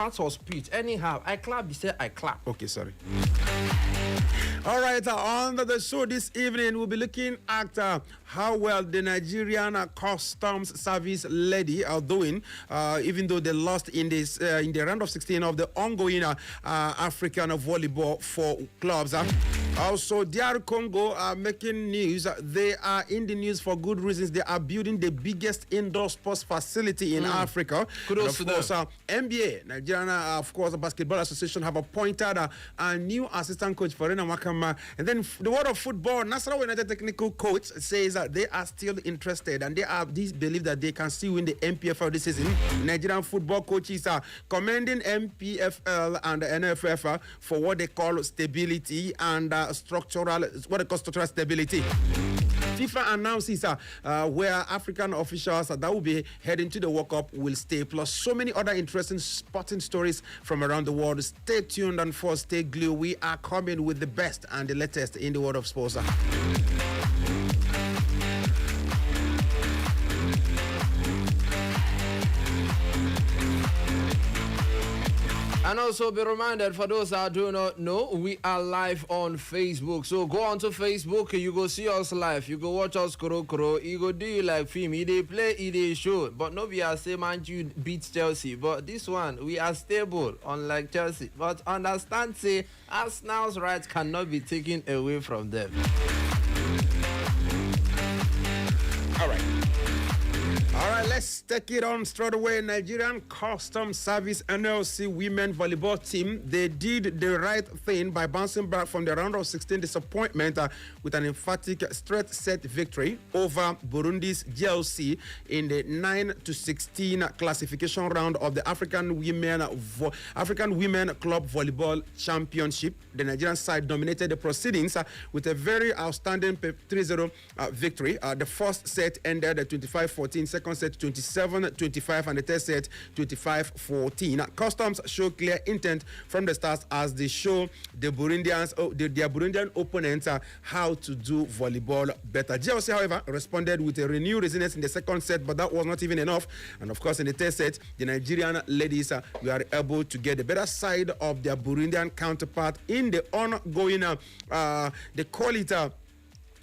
Out of speech. Anyhow, I clap. He said I clap. Okay, sorry. All right, on the show this evening, we'll be looking at how well the Nigerian Customs Service lady are doing, even though they lost in the round of 16 of the ongoing African volleyball for clubs. Also, DR Congo are making news. They are in the news for good reasons. They are building the biggest indoor sports facility in Africa. Kudos to them. NBA, Nigerian, of course, Basketball Association have appointed a new assistant coach for Rena Wakama. And then the world of football, Nasarawa United technical coach says that they are still interested and they believe that they can still win the MPFL this season. Nigerian football coaches are commending MPFL and the NFF for what they call stability and structural stability. FIFA announces where African officials that will be heading to the World Cup will stay, plus so many other interesting sporting stories from around the world. Stay tuned and stay glued. We are coming with the best and the latest in the world of sports. And also be reminded, for those that do not know, we are live on Facebook. So go on to Facebook, you go see us live. You go watch us kuro. You go do you like film. They play, they show. But no, we are saying Man U beat Chelsea. But this one, we are stable, unlike Chelsea. But understand, say, Arsenal's rights cannot be taken away from them. All right, let's take it on straight away. Nigerian Customs Service NLC women volleyball team, they did the right thing by bouncing back from the round of 16 disappointment with an emphatic straight set victory over Burundi's GLC in the 9-16 classification round of the African Women Club Volleyball Championship. The Nigerian side dominated the proceedings with a very outstanding 3-0 victory. The first set ended at 25-14, second set 27-25, and the third set 25-14. Customs show clear intent from the start as they show the Burundians, their Burundian opponents, how to do volleyball better. GLC, however, responded with a renewed resilience in the second set, but that was not even enough. And of course, in the third set, the Nigerian ladies were able to get the better side of their Burundian counterpart in the ongoing, they call it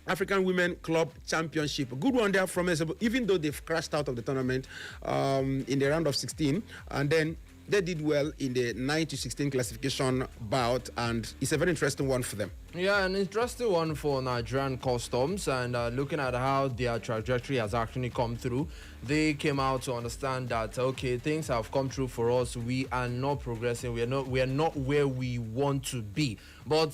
African Women Club Championship. A good one there from us, even though they've crashed out of the tournament in the round of 16. And then they did well in the 9-16 classification bout, and it's a very interesting one for them. Yeah, an interesting one for Nigerian Customs, and looking at how their trajectory has actually come through, they came out to understand that okay, things have come through for us. We are not progressing. We are not where we want to be. But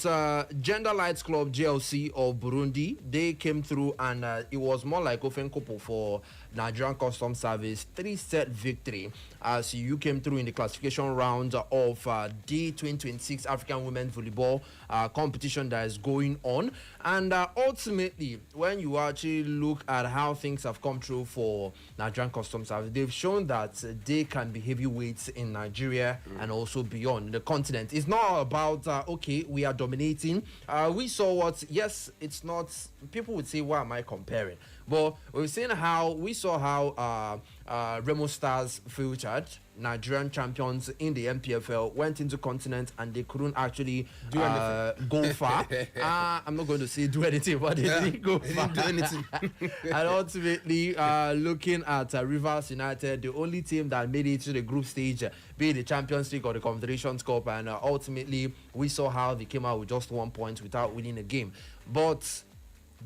Gender Lights Club GLC of Burundi, they came through, and it was more like Ofenkopo for Nigerian Customs Service. 3-set victory as you came through in the classification round of the 2026 African Women Volleyball competition that is going on. And ultimately, when you actually look at how things have come through for Nigerian Customs Service, they've shown that they can be heavyweights in Nigeria and also beyond the continent. It's not about okay, we are dominating. We saw what, yes, it's not, people would say, why am I comparing? But we've seen how, we saw how Remo Stars featured Nigerian champions in the MPFL, went into continent, and they couldn't actually go far. I'm not going to say do anything, but they didn't go far. They didn't do anything. And ultimately, looking at Rivers United, the only team that made it to the group stage, be it the Champions League or the Confederations Cup, and ultimately we saw how they came out with just 1 point without winning a game. But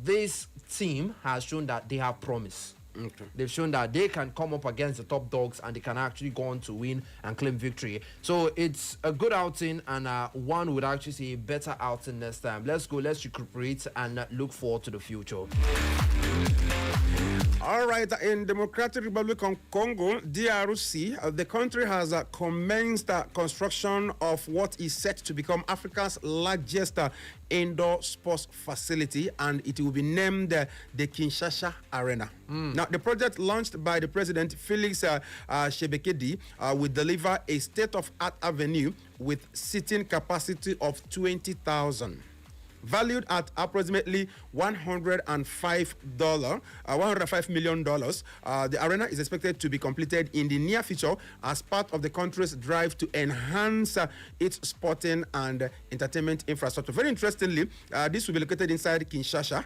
this team has shown that they have promise. Okay. They've shown that they can come up against the top dogs and they can actually go on to win and claim victory. So it's a good outing, and one would actually say a better outing next time. Let's go, let's recuperate and look forward to the future. All right, in Democratic Republic of Congo, DRC, the country has commenced construction of what is set to become Africa's largest indoor sports facility, and it will be named the Kinshasa Arena. Now, the project launched by the president, Felix Tshisekedi, will deliver a state-of-art avenue with seating capacity of 20,000. valued at approximately $105 million. The arena is expected to be completed in the near future as part of the country's drive to enhance its sporting and entertainment infrastructure. Very interestingly, this will be located inside Kinshasa.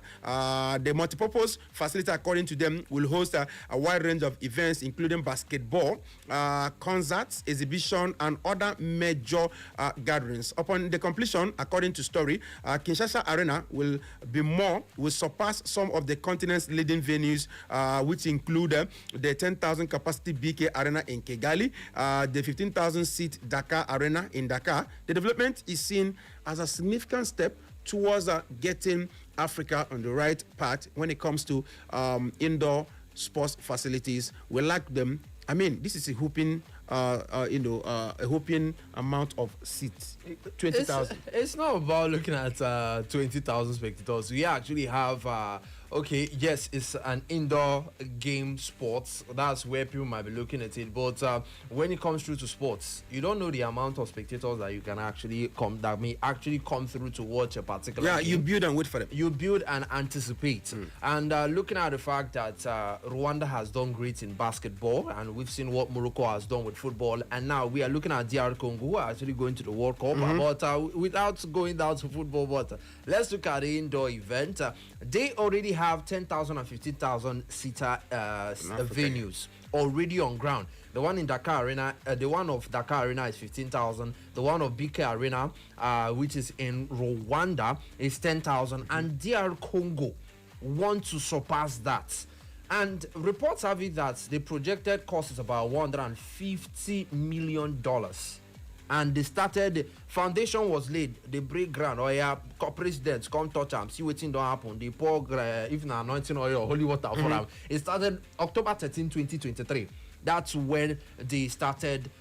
The multipurpose facility, according to them, will host a wide range of events, including basketball, concerts, exhibition, and other major gatherings. Upon the completion, according to story, Kinshasa Arena will surpass some of the continent's leading venues, which include the 10,000 capacity BK Arena in Kigali, the 15,000 seat Dakar Arena in Dakar. The development is seen as a significant step towards getting Africa on the right path when it comes to indoor sports facilities. We like them. I mean, this is a whooping, a whooping amount of seats. 20,000. It's not about looking at 20,000 spectators. We actually have. Okay, yes, it's an indoor game sports. That's where people might be looking at it. But when it comes through to sports, you don't know the amount of spectators that you can actually that may actually come through to watch a particular game. You build and wait for them. You build and anticipate. And looking at the fact that Rwanda has done great in basketball, and we've seen what Morocco has done with football, and now we are looking at DR Congo, who are actually going to the World Cup. But without going down to football, but let's look at the indoor event. They already have 10,000 and 15,000 seater venues already on ground. The one in Dakar Arena, the one of Dakar Arena is 15,000. The one of BK Arena, which is in Rwanda, is 10,000. And DR Congo want to surpass that. And reports have it that the projected cost is about $150 million. And they started, foundation was laid, they break ground, presidents come touch them, see what thing don't happen, they pour, if not anointing oil or holy water for them. It started October 13, 2023. That's when they started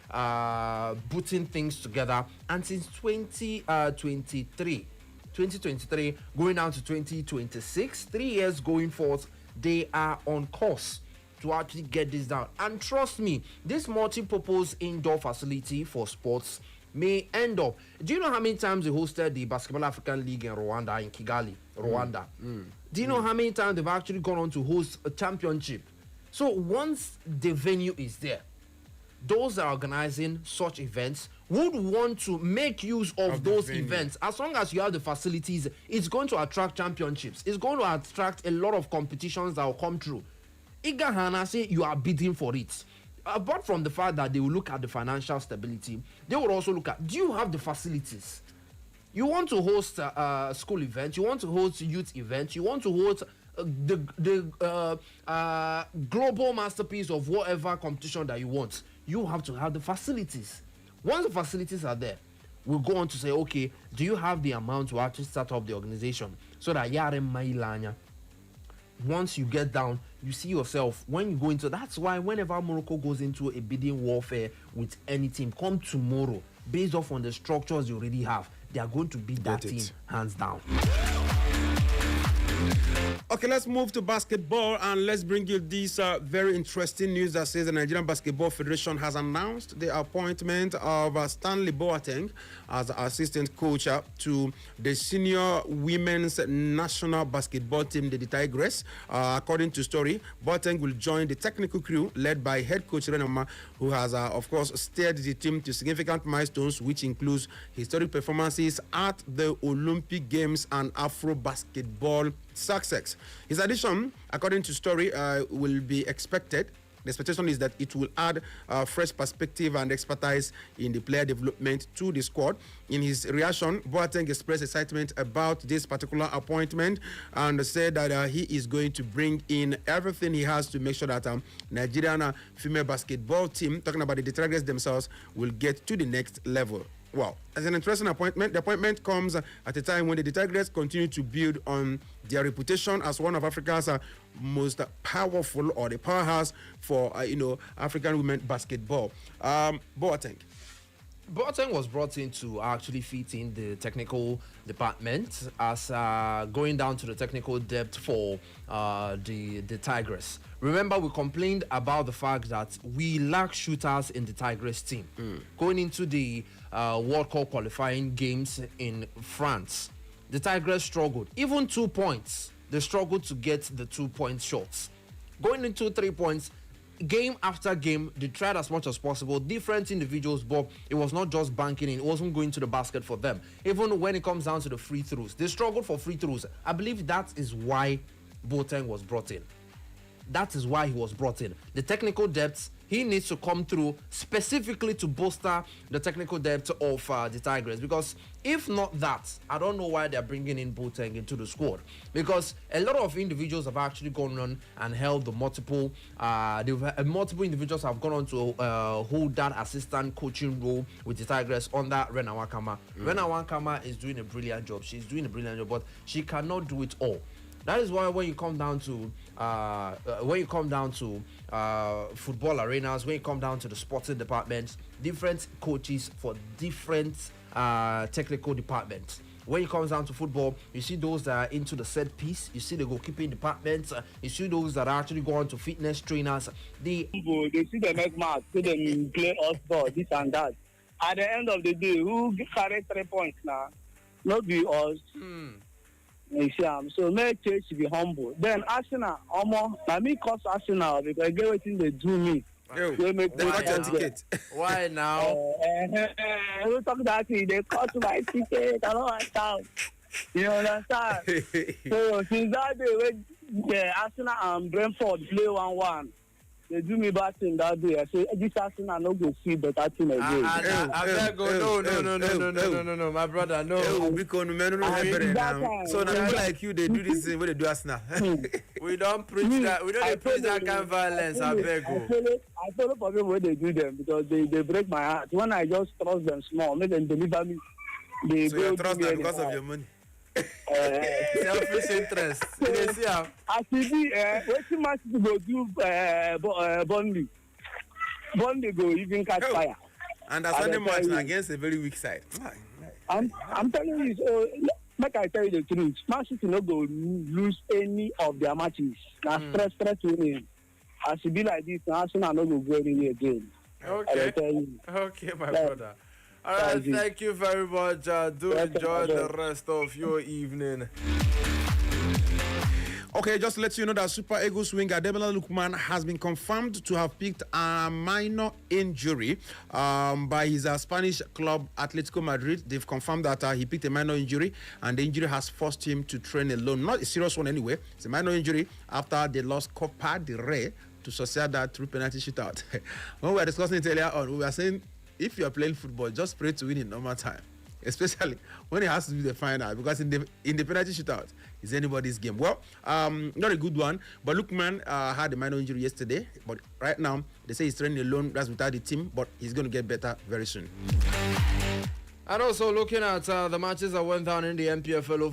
putting things together. And since 2023, going down to 2026, 3 years going forth, they are on course to actually get this down. And trust me, this multi-purpose indoor facility for sports may end up. Do you know how many times they hosted the Basketball African League in Rwanda, in Kigali, Rwanda? Do you know how many times they've actually gone on to host a championship? So once the venue is there, those that are organizing such events would want to make use of those events. As long as you have the facilities, it's going to attract championships. It's going to attract a lot of competitions that will come through. Igahana say you are bidding for it. Apart from the fact that they will look at the financial stability, they will also look at, do you have the facilities? You want to host a school event, you want to host youth events, you want to host the global masterpiece of whatever competition that you want. You have to have the facilities. Once the facilities are there, we'll go on to say, okay, do you have the amount to actually start up the organization so that once you get down, you see yourself when you go into. That's why whenever Morocco goes into a bidding warfare with any team, come tomorrow, based off on the structures you already have, they are going to beat that team hands down. Okay, let's move to basketball and let's bring you this very interesting news that says the Nigerian Basketball Federation has announced the appointment of Stanley Boateng as assistant coach to the senior women's national basketball team, the Tigers. According to story, Boateng will join the technical crew led by head coach Renoma, who has, of course, steered the team to significant milestones, which includes historic performances at the Olympic Games and Afro basketball success. His addition, according to story, will be expected. The expectation is that it will add fresh perspective and expertise in the player development to the squad. In his reaction, Boateng expressed excitement about this particular appointment and said that he is going to bring in everything he has to make sure that Nigerian female basketball team, talking about the Tigers themselves, will get to the next level. Well, as an interesting appointment, the appointment comes at a time when the Tigers continue to build on their reputation as one of Africa's most powerful, or the powerhouse for African women basketball. Boateng was brought in to actually fit in the technical department as going down to the technical depth for the Tigers. Remember, we complained about the fact that we lack shooters in the Tigers team. Going into the World Cup qualifying games in France, the Tigers struggled. Even 2 points, they struggled to get the 2-point shots. Going into 3 points, game after game, they tried as much as possible. Different individuals, but it was not just banking in. It wasn't going to the basket for them. Even when it comes down to the free throws, they struggled for free throws. I believe that is why Boateng was brought in. That is why he was brought in. The technical depth, he needs to come through specifically to bolster the technical depth of the Tigers. Because if not that, I don't know why they're bringing in Boateng into the squad. Because a lot of individuals have actually gone on and held the multiple individuals have gone on to hold that assistant coaching role with the Tigers under Rena Wakama. Rena Wakama is doing a brilliant job. She's doing a brilliant job, but she cannot do it all. That is why when you come down to football arenas, when you come down to the sporting departments, different coaches for different technical departments. When it comes down to football, you see those that are into the set piece, you see the goalkeeping departments, you see those that are actually going to fitness trainers. They see them make match, see them play us ball, this and that. At the end of the day, who carry 3 points now? Not be us. You see, so make sure to be humble. Then Arsenal, let me cost Arsenal because I get what they do me. They got your ticket. Why now? We talk that they cost my ticket. I don't understand. You understand? So since that day when the Arsenal and Brentford play 1-1. They do me bad thing that day. I say this Arsenal no go see better thing again. I go no, my brother, no. So now people like you, they do this thing when they do Arsenal. We don't preach that. We don't preach that kind of violence. I beg you. I follow for people when they do them because they break my heart. When I just trust them small, make them deliver me. So you trust them because of your money. Selfish interest. You see how? As it be, wetin match to go do Burnley. Burnley go even catch fire. And that's Sunday match against a very weak side. I'm telling you, so make I tell you the truth. Man City no go lose any of their matches. Na stress winning. As it be like this, Arsenal no go go anywhere again. Okay. Okay, my brother. All right, thank you very much. Do enjoy the rest of your evening. Okay, just to let you know that Super Eagles winger Ademola Lookman has been confirmed to have picked a minor injury by his Spanish club Atletico Madrid. They've confirmed that he picked a minor injury, and the injury has forced him to train alone. Not a serious one anyway. It's a minor injury after they lost Copa del Rey to Sociedad through penalty shootout. When we were discussing it earlier on, we were saying if you are playing football, just pray to win in normal time, especially when it has to be the final, because in the penalty shootout, it's anybody's game. Well, not a good one, but Lookman had a minor injury yesterday, but right now, they say he's training alone, that's without the team, but he's going to get better very soon. And also looking at the matches that went down in the MPFL